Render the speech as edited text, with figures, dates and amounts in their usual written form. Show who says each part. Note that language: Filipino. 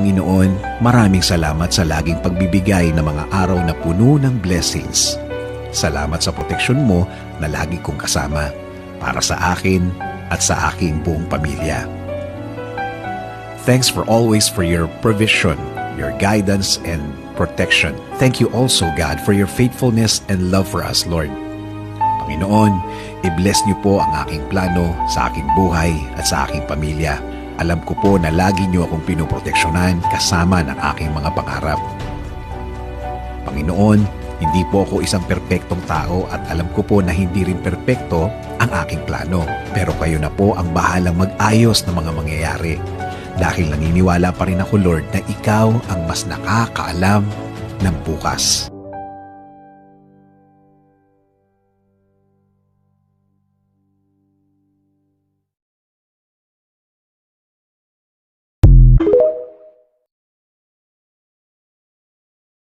Speaker 1: Panginoon, maraming salamat sa laging pagbibigay ng mga araw na puno ng blessings. Salamat sa proteksyon mo na lagi kong kasama para sa akin at sa aking buong pamilya. Thanks for always for your provision, your guidance and protection. Thank you also, God, for your faithfulness and love for us, Lord. Panginoon, i-bless niyo po ang aking plano sa aking buhay at sa aking pamilya. Alam ko po na lagi niyo akong pinoproteksyonan kasama ng aking mga pangarap. Panginoon, hindi po ako isang perpektong tao at alam ko po na hindi rin perpekto ang aking plano. Pero kayo na po ang bahalang mag-ayos ng mga mangyayari. Dahil naniniwala pa rin ako, Lord, na ikaw ang mas nakakaalam ng bukas.